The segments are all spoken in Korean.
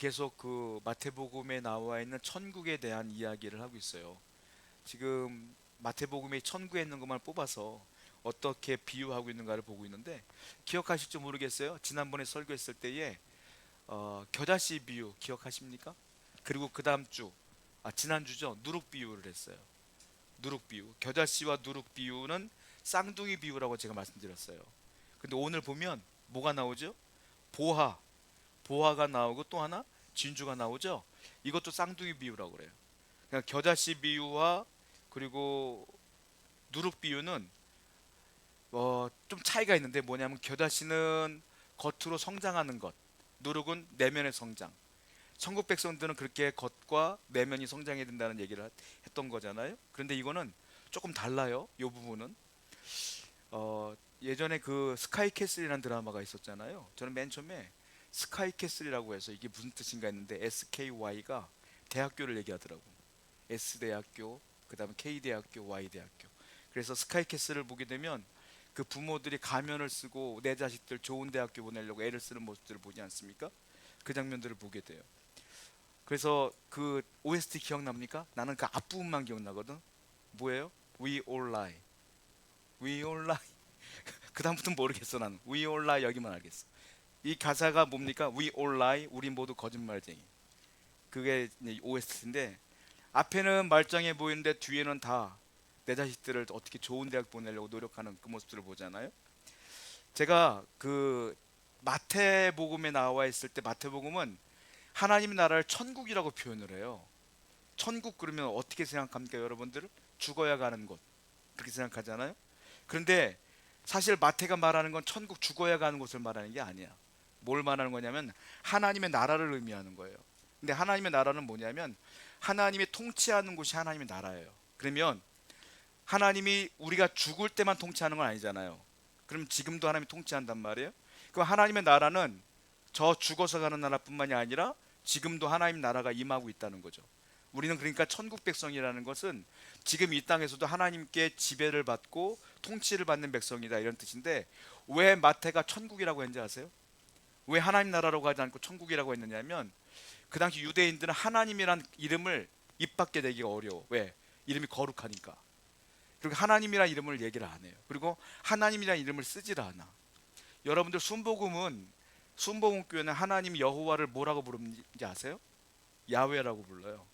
계속 그 마태복음에 나와 있는 천국에 대한 이야기를 하고 있어요. 지금 마태복음에 천국에 있는 것만 뽑아서 어떻게 비유하고 있는가를 보고 있는데, 기억하실지 모르겠어요. 지난번에 설교했을 때에 겨자씨 비유 기억하십니까? 그리고 그 다음 주, 지난주죠, 누룩 비유를 했어요. 누룩 비유, 겨자씨와 누룩 비유는 쌍둥이 비유라고 제가 말씀드렸어요. 근데 오늘 보면 뭐가 나오죠? 보화, 보화가 나오고 또 하나 진주가 나오죠. 이것도 쌍둥이 비유라고 그래요. 그러니까 겨자씨 비유와 그리고 누룩 비유는 좀 차이가 있는데, 뭐냐면 겨자씨는 겉으로 성장하는 것, 누룩은 내면의 성장. 천국 백성들은 그렇게 겉과 내면이 성장해야 된다는 얘기를 했던 거잖아요. 그런데 이거는 조금 달라요. 이 부분은 예전에 그 스카이캐슬이라는 드라마가 있었잖아요. 저는 맨 처음에 스카이캐슬이라고 해서 이게 무슨 뜻인가 했는데, SKY가 대학교를 얘기하더라고. S대학교, 그 다음에 K대학교, Y대학교. 그래서 스카이캐슬을 보게 되면 그 부모들이 가면을 쓰고 내 자식들 좋은 대학교 보내려고 애를 쓰는 모습들을 보지 않습니까? 그 장면들을 보게 돼요. 그래서 그 OST 기억납니까? 나는 그 앞부분만 기억나거든. 뭐예요? We all lie. We all lie. 그 다음부터는 모르겠어. 나는 We all lie 여기만 알겠어. 이 가사가 뭡니까? We all lie. 우리 모두 거짓말쟁이. 그게 OST인데, 앞에는 말짱해 보이는데 뒤에는 다 내 자식들을 어떻게 좋은 대학 보내려고 노력하는 그 모습들을 보잖아요. 제가 그 마태복음에 나와 있을 때, 마태복음은 하나님 나라를 천국이라고 표현을 해요. 천국 그러면 어떻게 생각합니까, 여러분들? 죽어야 가는 곳, 그렇게 생각하잖아요. 그런데 사실 마태가 말하는 건 천국, 죽어야 가는 곳을 말하는 게 아니야. 뭘 말하는 거냐면 하나님의 나라를 의미하는 거예요. 근데 하나님의 나라는 뭐냐면 하나님이 통치하는 곳이 하나님의 나라예요. 그러면 하나님이 우리가 죽을 때만 통치하는 건 아니잖아요. 그럼 지금도 하나님이 통치한단 말이에요. 그럼 하나님의 나라는 저 죽어서 가는 나라뿐만이 아니라 지금도 하나님 나라가 임하고 있다는 거죠. 우리는 그러니까 천국 백성이라는 것은 지금 이 땅에서도 하나님께 지배를 받고 통치를 받는 백성이다, 이런 뜻인데, 왜 마태가 천국이라고 했는지 아세요? 왜 하나님 나라라고 하지 않고 천국이라고 했느냐면, 그 당시 유대인들은 하나님이란 이름을 입 밖에 내기가 어려워. 왜? 이름이 거룩하니까. 그리고 하나님이란 이름을 얘기를 안 해요. 그리고 하나님이란 이름을 쓰질 않아. 여러분들 순복음 교회는 하나님 여호와를 뭐라고 부르는지 아세요? 야훼라고 불러요.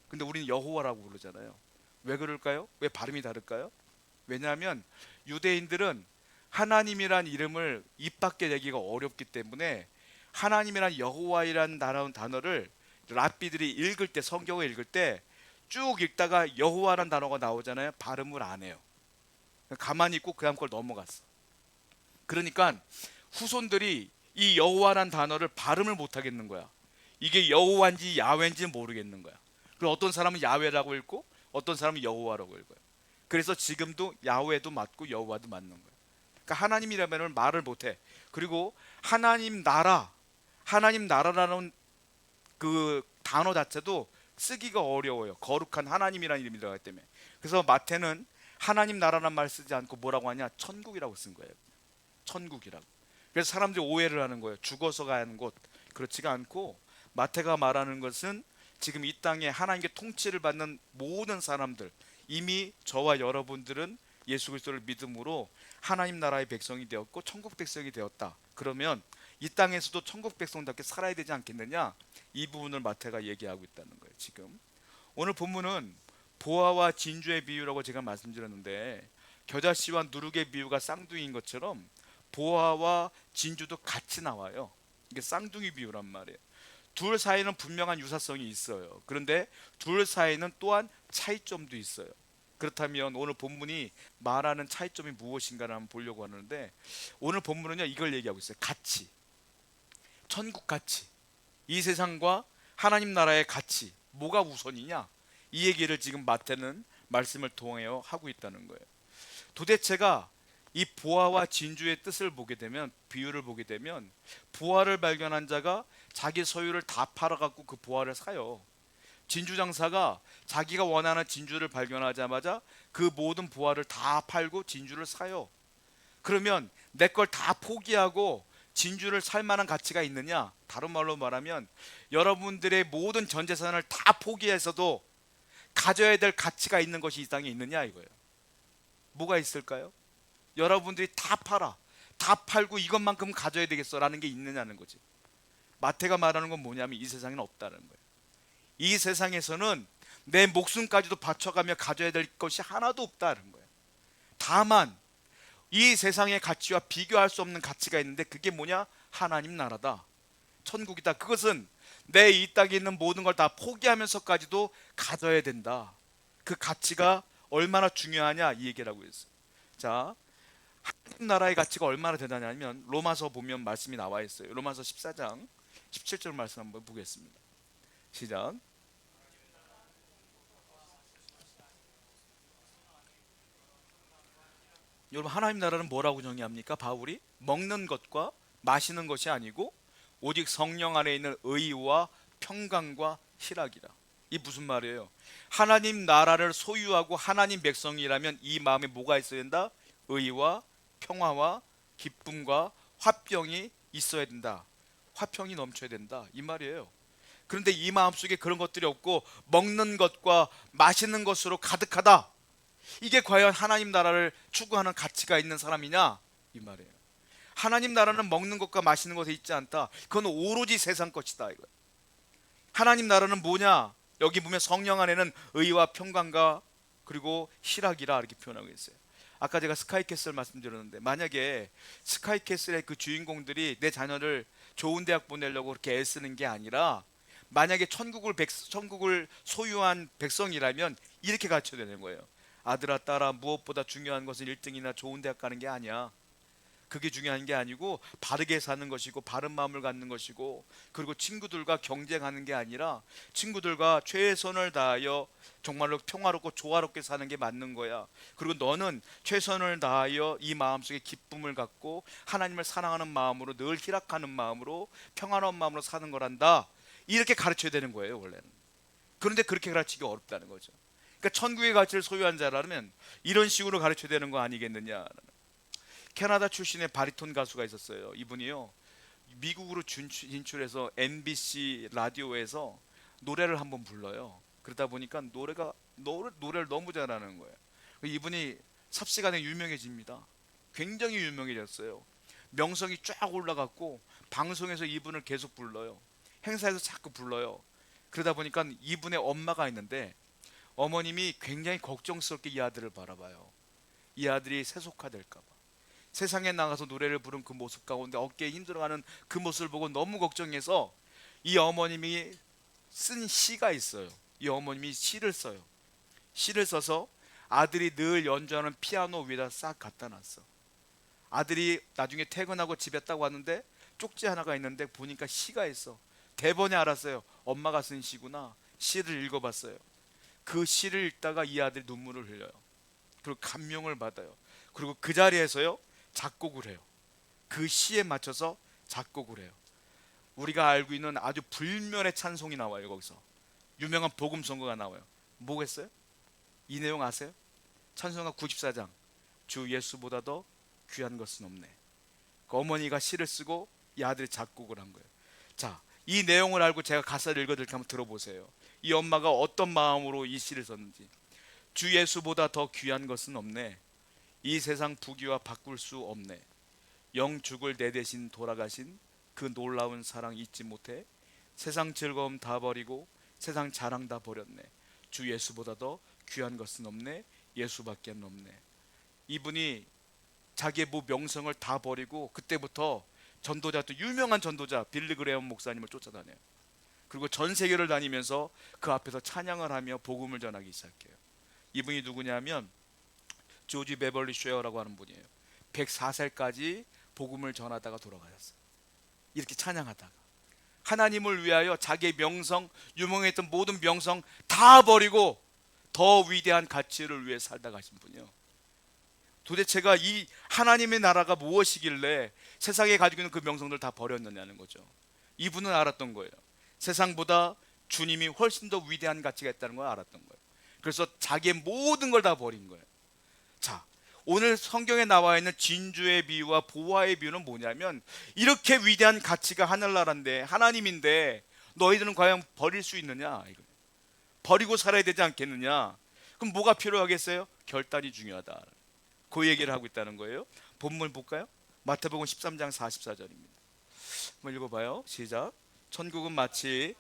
근데 우리는 여호와라고 부르잖아요. 왜 그럴까요? 왜 발음이 다를까요? 왜냐하면 유대인들은 하나님이란 이름을 입 밖에 내기가 어렵기 때문에 하나님이란 여호와이란 단어를 랍비들이 읽을 때, 성경을 읽을 때 쭉 읽다가 여호와란 단어가 나오잖아요. 발음을 안 해요. 가만히 있고 그 다음 걸 넘어갔어. 그러니까 후손들이 이 여호와란 단어를 발음을 못 하겠는 거야. 이게 여호와인지 야훼인지 모르겠는 거야. 그리고 어떤 사람은 야훼라고 읽고 어떤 사람은 여호와라고 읽어요. 그래서 지금도 야훼도 맞고 여호와도 맞는 거예요. 그러니까 하나님이라면 말을 못해. 그리고 하나님 나라라는 그 단어 자체도 쓰기가 어려워요. 거룩한 하나님이라는 이름이라고 하기 때문에. 그래서 마태는 하나님 나라란 말 쓰지 않고 뭐라고 하냐? 천국이라고 쓴 거예요. 천국이라고. 그래서 사람들이 오해를 하는 거예요. 죽어서 가는 곳. 그렇지가 않고 마태가 말하는 것은 지금 이 땅에 하나님께 통치를 받는 모든 사람들, 이미 저와 여러분들은 예수 그리스도를 믿음으로 하나님 나라의 백성이 되었고 천국 백성이 되었다. 그러면 이 땅에서도 천국 백성답게 살아야 되지 않겠느냐? 이 부분을 마태가 얘기하고 있다는 거예요. 지금 오늘 본문은 보화와 진주의 비유라고 제가 말씀드렸는데, 겨자씨와 누룩의 비유가 쌍둥이인 것처럼 보화와 진주도 같이 나와요. 이게 쌍둥이 비유란 말이에요. 둘 사이는 분명한 유사성이 있어요. 그런데 둘 사이는 또한 차이점도 있어요. 그렇다면 오늘 본문이 말하는 차이점이 무엇인가를 한번 보려고 하는데, 오늘 본문은요, 이걸 얘기하고 있어요. 가치, 천국 가치, 이 세상과 하나님 나라의 가치, 뭐가 우선이냐, 이 얘기를 지금 마태는 말씀을 통해 하고 있다는 거예요. 도대체가 이 보화와 진주의 뜻을 보게 되면, 비유를 보게 되면, 보화를 발견한 자가 자기 소유를 다 팔아갖고 그 보화를 사요. 진주 장사가 자기가 원하는 진주를 발견하자마자 그 모든 보화를 다 팔고 진주를 사요. 그러면 내 걸 다 포기하고 진주를 살 만한 가치가 있느냐? 다른 말로 말하면 여러분들의 모든 전 재산을 다 포기해서도 가져야 될 가치가 있는 것이 이 땅에 있느냐 이거예요. 뭐가 있을까요? 여러분들이 다 팔아, 다 팔고 이것만큼 가져야 되겠어라는 게 있느냐는 거지. 마태가 말하는 건 뭐냐면 이 세상에는 없다는 거예요. 이 세상에서는 내 목숨까지도 바쳐가며 가져야 될 것이 하나도 없다는 거예요. 다만 이 세상의 가치와 비교할 수 없는 가치가 있는데 그게 뭐냐? 하나님 나라다, 천국이다. 그것은 내 이 땅에 있는 모든 걸 다 포기하면서까지도 가져야 된다. 그 가치가 얼마나 중요하냐 이 얘기라고 했어요. 자, 하나님 나라의 가치가 얼마나 대단하냐면 로마서 보면 말씀이 나와 있어요. 로마서 14장 17절 말씀 한번 보겠습니다. 시작. 여러분, 하나님 나라는 뭐라고 정의합니까? 바울이 먹는 것과 마시는 것이 아니고 오직 성령 안에 있는 의와 평강과 희락이라. 이 무슨 말이에요? 하나님 나라를 소유하고 하나님 백성이라면 이 마음에 뭐가 있어야 된다? 의와 평화와 기쁨과 화평이 있어야 된다. 화평이 넘쳐야 된다 이 말이에요. 그런데 이 마음속에 그런 것들이 없고 먹는 것과 마시는 것으로 가득하다. 이게 과연 하나님 나라를 추구하는 가치가 있는 사람이냐 이 말이에요. 하나님 나라는 먹는 것과 마시는 것에 있지 않다. 그건 오로지 세상 것이다 이거예요. 하나님 나라는 뭐냐? 여기 보면 성령 안에는 의와 평강과 그리고 희락이라 이렇게 표현하고 있어요. 아까 제가 스카이캐슬 말씀드렸는데 만약에 스카이캐슬의 그 주인공들이 내 자녀를 좋은 대학 보내려고 그렇게 애쓰는 게 아니라 만약에 천국을 소유한 백성이라면 이렇게 가르쳐야 되는 거예요. 아들아 딸아, 무엇보다 중요한 것은 1등이나 좋은 대학 가는 게 아니야. 그게 중요한 게 아니고 바르게 사는 것이고 바른 마음을 갖는 것이고 그리고 친구들과 경쟁하는 게 아니라 친구들과 최선을 다하여 정말로 평화롭고 조화롭게 사는 게 맞는 거야. 그리고 너는 최선을 다하여 이 마음속에 기쁨을 갖고 하나님을 사랑하는 마음으로 늘 희락하는 마음으로 평안한 마음으로 사는 거란다. 이렇게 가르쳐야 되는 거예요 원래는. 그런데 그렇게 가르치기 어렵다는 거죠. 그러니까 천국의 가치를 소유한 자라면 이런 식으로 가르쳐야 되는 거 아니겠느냐. 캐나다 출신의 바리톤 가수가 있었어요. 이분이요 미국으로 진출해서 MBC 라디오에서 노래를 한번 불러요. 그러다 보니까 노래를 너무 잘하는 거예요. 이분이 삽시간에 유명해집니다. 굉장히 유명해졌어요. 명성이 쫙 올라갔고 방송에서 이분을 계속 불러요. 행사에서 자꾸 불러요. 그러다 보니까 이분의 엄마가 있는데 어머님이 굉장히 걱정스럽게 이 아들을 바라봐요. 이 아들이 세속화될까 봐. 세상에 나가서 노래를 부른 그 모습 가운데 어깨에 힘들어가는 그 모습을 보고 너무 걱정해서 이 어머님이 쓴 시가 있어요. 이 어머님이 시를 써요. 시를 써서 아들이 늘 연주하는 피아노 위에다 싹 갖다 놨어. 아들이 나중에 퇴근하고 집에 딱 왔는데 쪽지 하나가 있는데 보니까 시가 있어. 대번에 알았어요. 엄마가 쓴 시구나. 시를 읽어봤어요. 그 시를 읽다가 이 아들이 눈물을 흘려요. 그리고 감명을 받아요. 그리고 그 자리에서요 작곡을 해요. 그 시에 맞춰서 작곡을 해요. 우리가 알고 있는 아주 불멸의 찬송이 나와요. 거기서 유명한 복음 선거가 나와요. 뭐겠어요? 이 내용 아세요? 찬송가 94장 주 예수보다 더 귀한 것은 없네. 그 어머니가 시를 쓰고 이 아들이 작곡을 한 거예요. 자, 이 내용을 알고 제가 가사를 읽어드릴까 한번 들어보세요. 이 엄마가 어떤 마음으로 이 시를 썼는지. 주 예수보다 더 귀한 것은 없네. 이 세상 부귀와 바꿀 수 없네. 영 죽을 내 대신 돌아가신 그 놀라운 사랑 잊지 못해. 세상 즐거움 다 버리고 세상 자랑 다 버렸네. 주 예수보다 더 귀한 것은 없네. 예수밖에 없네. 이분이 자기의 명성을 다 버리고 그때부터 전도자, 또 유명한 전도자 빌리 그레엄 목사님을 쫓아다녀요. 그리고 전 세계를 다니면서 그 앞에서 찬양을 하며 복음을 전하기 시작해요. 이분이 누구냐면 조지 베벌리 쉐어라고 하는 분이에요. 104살까지 복음을 전하다가 돌아가셨어요. 이렇게 찬양하다가 하나님을 위하여 자기의 명성, 유명했던 모든 명성 다 버리고 더 위대한 가치를 위해 살다 가신 분이요. 도대체가 이 하나님의 나라가 무엇이길래 세상에 가지고 있는 그 명성들 다 버렸느냐는 거죠. 이분은 알았던 거예요. 세상보다 주님이 훨씬 더 위대한 가치가 있다는 걸 알았던 거예요. 그래서 자기의 모든 걸 다 버린 거예요. 자, 오늘 성경에 나와 있는 진주의 비유와 보화의 비유는 뭐냐면, 이렇게 위대한 가치가 하늘나라인데, 하나님인데 너희들은 과연 버릴 수 있느냐, 버리고 살아야 되지 않겠느냐. 그럼 뭐가 필요하겠어요? 결단이 중요하다, 그 얘기를 하고 있다는 거예요. 본문 볼까요? 마태복음 13장 44절입니다. 한번 읽어봐요. 시작. 천국은 마치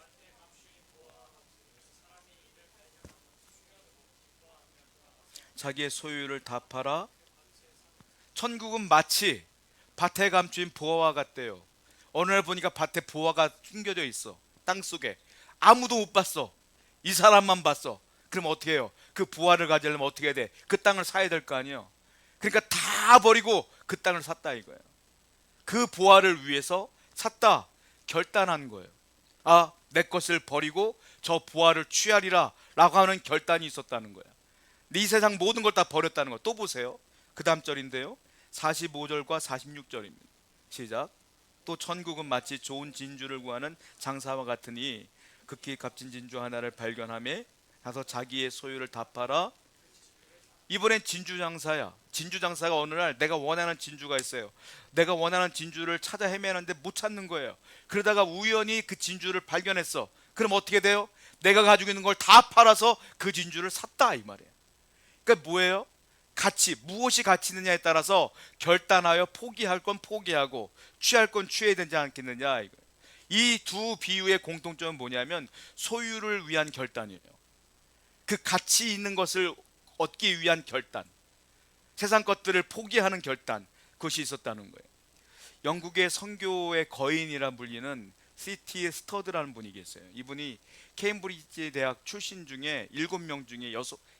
자기의 소유를 다 팔아, 천국은 마치 밭에 감춘 보화와 같대요. 어느 날 보니까 밭에 보화가 숨겨져 있어, 땅 속에. 아무도 못 봤어, 이 사람만 봤어. 그럼 어떻게 해요? 그 보화를 가지려면 어떻게 해야 돼? 그 땅을 사야 될 거 아니에요. 그러니까 다 버리고 그 땅을 샀다 이거예요. 그 보화를 위해서 샀다, 결단한 거예요. 아, 내 것을 버리고 저 보화를 취하리라 라고 하는 결단이 있었다는 거예요. 근데 이 세상 모든 걸 다 버렸다는 거. 또 보세요. 그 다음 절인데요, 45절과 46절입니다. 시작. 또 천국은 마치 좋은 진주를 구하는 장사와 같으니, 극히 값진 진주 하나를 발견하며 가서 자기의 소유를 다 팔아. 이번엔 진주 장사야. 진주 장사가 어느 날 내가 원하는 진주가 있어요. 내가 원하는 진주를 찾아 헤매는데 못 찾는 거예요. 그러다가 우연히 그 진주를 발견했어. 그럼 어떻게 돼요? 내가 가지고 있는 걸 다 팔아서 그 진주를 샀다 이 말이에요. 그러니까 뭐예요? 가치, 무엇이 가치 있느냐에 따라서 결단하여 포기할 건 포기하고 취할 건 취해야 되지 않겠느냐. 이 두 비유의 공통점은 뭐냐면 소유를 위한 결단이에요. 그 가치 있는 것을 얻기 위한 결단, 세상 것들을 포기하는 결단, 그것이 있었다는 거예요. 영국의 선교의 거인이라 불리는 C.T. 스터드라는 분이 계세요. 이분이 케임브리지 대학 출신 중에 7명 중에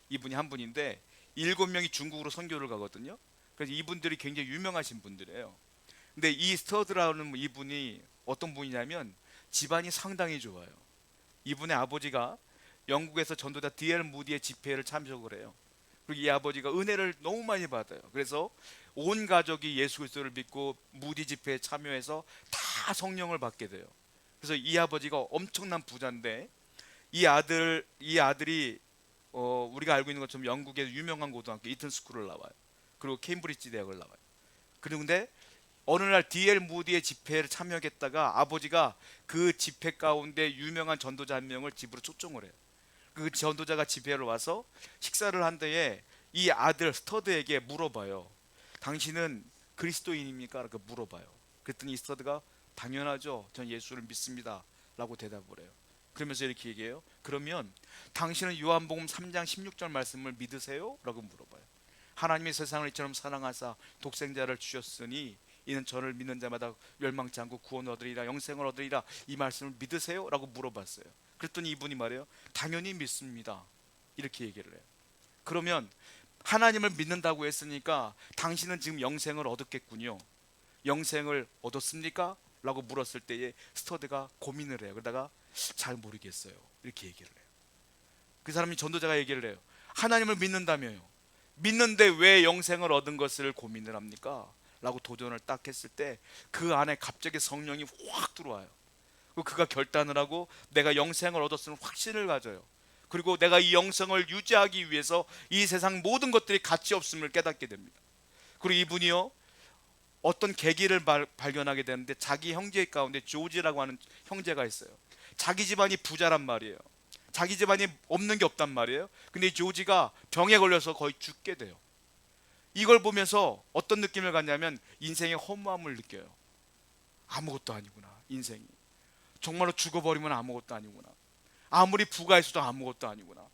이분이 한 분인데, 7명이 중국으로 선교를 가거든요. 그래서 이분들이 굉장히 유명하신 분들이에요. 근데 이 스터드라는 이분이 어떤 분이냐면 집안이 상당히 좋아요. 이분의 아버지가 영국에서 전도자 D.L. 무디의 집회를 참석을 해요. 그리고 이 아버지가 은혜를 너무 많이 받아요. 그래서 온 가족이 예수 그리스도를 믿고 무디 집회에 참여해서 다 성령을 받게 돼요. 그래서 이 아버지가 엄청난 부자인데, 이 아들이 우리가 알고 있는 것처럼 영국의 유명한 고등학교 이튼 스쿨을 나와요. 그리고 케임브리지 대학을 나와요. 그런데 어느 날 D.L. 무디의 집회를 참여했다가 아버지가 그 집회 가운데 유명한 전도자 한 명을 집으로 초청을 해요. 그 전도자가 집회를 와서 식사를 한 데에 이 아들 스터드에게 물어봐요. 당신은 그리스도인입니까? 라고 물어봐요. 그랬더니 이 스터드가 당연하죠, 전 예수를 믿습니다 라고 대답을 해요. 그러면서 이렇게 얘기해요. 그러면 당신은 요한복음 3장 16절 말씀을 믿으세요? 라고 물어봐요. 하나님이 세상을 이처럼 사랑하사 독생자를 주셨으니 이는 저를 믿는 자마다 멸망치 않고 구원을 얻으리라, 영생을 얻으리라, 이 말씀을 믿으세요? 라고 물어봤어요. 그랬더니 이분이 말해요. 당연히 믿습니다, 이렇게 얘기를 해요. 그러면 하나님을 믿는다고 했으니까 당신은 지금 영생을 얻었겠군요. 영생을 얻었습니까? 라고 물었을 때에 스터드가 고민을 해요. 그러다가 잘 모르겠어요, 이렇게 얘기를 해요. 그 사람이 전도자가 얘기를 해요. 하나님을 믿는다며요. 믿는데 왜 영생을 얻은 것을 고민을 합니까? 라고 도전을 딱 했을 때 그 안에 갑자기 성령이 확 들어와요. 그가 결단을 하고 내가 영생을 얻었으면 확신을 가져요. 그리고 내가 이 영생을 유지하기 위해서 이 세상 모든 것들이 가치 없음을 깨닫게 됩니다. 그리고 이분이요, 어떤 계기를 발견하게 되는데, 자기 형제 가운데 조지라고 하는 형제가 있어요. 자기 집안이 부자란 말이에요. 자기 집안이 없는 게 없단 말이에요. 근데 이 조지가 병에 걸려서 거의 죽게 돼요. 이걸 보면서 어떤 느낌을 갖냐면 인생의 허무함을 느껴요. 아무것도 아니구나, 인생이. 정말로 죽어버리면 아무것도 아니구나. 아무리 부가 있어도 아무것도 아니구나.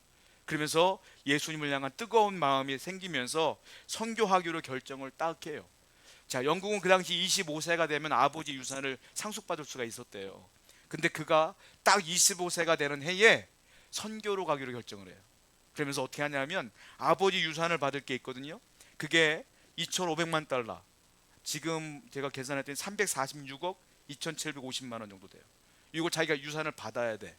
그러면서 예수님을 향한 뜨거운 마음이 생기면서 선교하기로 결정을 딱 해요. 자, 영국은 그 당시 25세가 되면 아버지 유산을 상속받을 수가 있었대요. 근데 그가 딱 25세가 되는 해에 선교로 가기로 결정을 해요. 그러면서 어떻게 하냐면 아버지 유산을 받을 게 있거든요. 그게 2,500만 달러, 지금 제가 계산했더니 346억 2,750만 원 정도 돼요. 이거 자기가 유산을 받아야 돼.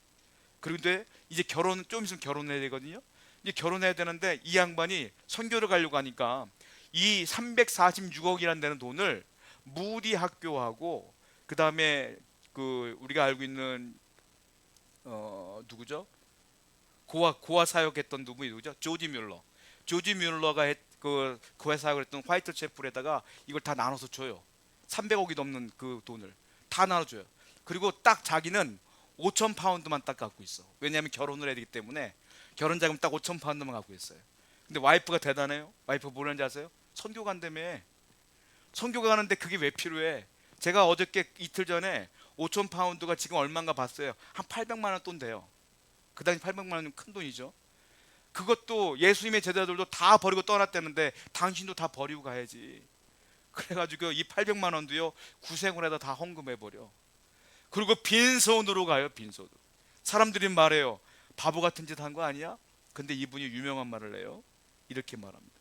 그런데 이제 좀 있으면 결혼해야 되거든요. 이제 결혼해야 되는데 이 양반이 선교를 가려고 하니까 이 346억이라는 데는 돈을 무디 학교하고, 그 다음에 그 우리가 알고 있는 누구죠? 고아 사역했던 누구죠? 조지 뮬러가 그 회사가 그랬던 화이트 채플에다가 이걸 다 나눠서 줘요. 300억이 넘는 그 돈을 다 나눠줘요. 그리고 딱 자기는 5천 파운드만 딱 갖고 있어. 왜냐하면 결혼을 해야 되기 때문에 결혼 자금 딱 5천 파운드만 갖고 있어요. 근데 와이프가 대단해요. 와이프 뭐라는지 아세요? 선교 간다며. 선교가 가는데 그게 왜 필요해? 제가 어저께 이틀 전에 5천 파운드가 지금 얼마인가 봤어요. 한 800만 원 돈 돼요. 그 당시 800만 원이면 큰 돈이죠. 그것도 예수님의 제자들도 다 버리고 떠났다는데 당신도 다 버리고 가야지. 그래가지고 이 800만 원도요 구생을 해다 다 헌금해버려. 그리고 빈손으로 가요. 빈손으로. 사람들이 말해요. 바보 같은 짓 한 거 아니야? 근데 이분이 유명한 말을 해요. 이렇게 말합니다.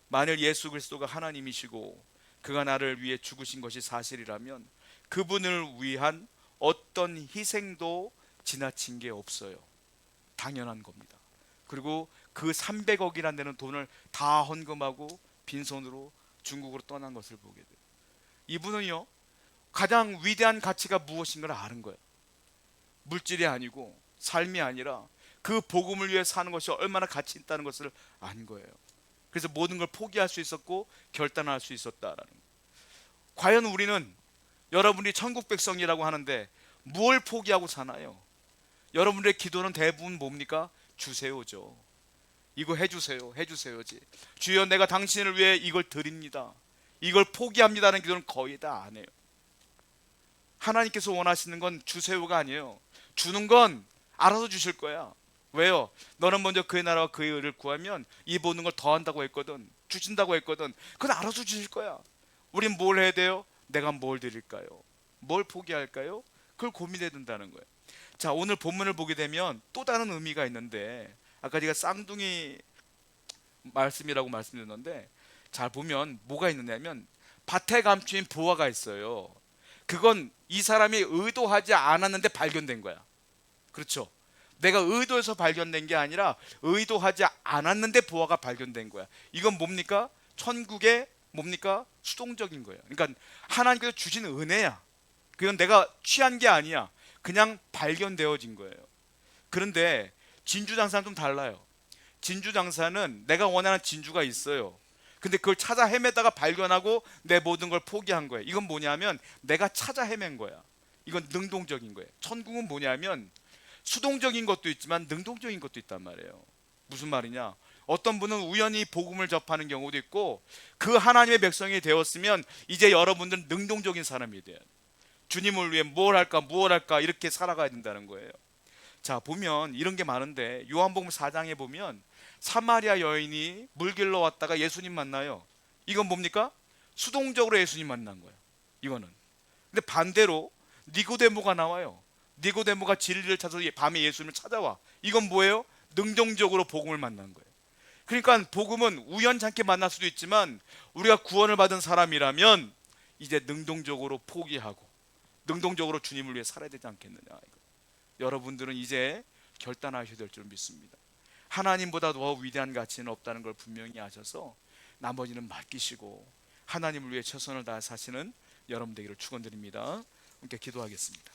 만일 예수 그리스도가 하나님이시고 그가 나를 위해 죽으신 것이 사실이라면 그분을 위한 어떤 희생도 지나친 게 없어요. 당연한 겁니다. 그리고 그 300억이라는 데는 돈을 다 헌금하고 빈손으로 중국으로 떠난 것을 보게 돼요. 이분은요 가장 위대한 가치가 무엇인가를 아는 거예요. 물질이 아니고 삶이 아니라 그 복음을 위해 사는 것이 얼마나 가치 있다는 것을 안 거예요. 그래서 모든 걸 포기할 수 있었고 결단할 수 있었다라는 거예요. 과연 우리는 여러분이 천국 백성이라고 하는데 무엇을 포기하고 사나요? 여러분의 기도는 대부분 뭡니까? 주세요죠. 이거 해주세요, 해주세요지. 주여 내가 당신을 위해 이걸 드립니다. 이걸 포기합니다는 기도는 거의 다 안 해요. 하나님께서 원하시는 건 주세요가 아니에요. 주는 건 알아서 주실 거야. 왜요? 너는 먼저 그의 나라와 그의 의를 구하면 이 모든 걸 더한다고 했거든. 주신다고 했거든. 그건 알아서 주실 거야. 우린 뭘 해야 돼요? 내가 뭘 드릴까요? 뭘 포기할까요? 그걸 고민해야 된다는 거예요. 자, 오늘 본문을 보게 되면 또 다른 의미가 있는데 아까 제가 쌍둥이 말씀이라고 말씀드렸는데 잘 보면 뭐가 있느냐면 밭에 감추인 부화가 있어요. 그건 이 사람이 의도하지 않았는데 발견된 거야. 그렇죠? 내가 의도해서 발견된 게 아니라 의도하지 않았는데 부화가 발견된 거야. 이건 뭡니까? 천국의 뭡니까? 수동적인 거예요. 그러니까 하나님께서 주신 은혜야. 그건 내가 취한 게 아니야. 그냥 발견되어진 거예요. 그런데 진주 장사는 좀 달라요. 진주 장사는 내가 원하는 진주가 있어요. 근데 그걸 찾아 헤매다가 발견하고 내 모든 걸 포기한 거예요. 이건 뭐냐면 내가 찾아 헤맨 거야. 이건 능동적인 거예요. 천국은 뭐냐면 수동적인 것도 있지만 능동적인 것도 있단 말이에요. 무슨 말이냐? 어떤 분은 우연히 복음을 접하는 경우도 있고 그 하나님의 백성이 되었으면 이제 여러분들은 능동적인 사람이 돼요. 주님을 위해 뭘 할까 무엇 할까 이렇게 살아가야 된다는 거예요. 자, 보면 이런 게 많은데 요한복음 4장에 보면 사마리아 여인이 물 길러 왔다가 예수님 만나요. 이건 뭡니까? 수동적으로 예수님 만난 거예요. 이거는. 근데 반대로 니고데모가 나와요. 니고데모가 진리를 찾아서 밤에 예수님을 찾아와. 이건 뭐예요? 능동적으로 복음을 만난 거예요. 그러니까 복음은 우연찮게 만날 수도 있지만 우리가 구원을 받은 사람이라면 이제 능동적으로 포기하고 능동적으로 주님을 위해 살아야 되지 않겠느냐. 여러분들은 이제 결단하셔야 될 줄 믿습니다. 하나님보다 더 위대한 가치는 없다는 걸 분명히 아셔서 나머지는 맡기시고 하나님을 위해 최선을 다해 사시는 여러분 되기를 축원드립니다. 함께 기도하겠습니다.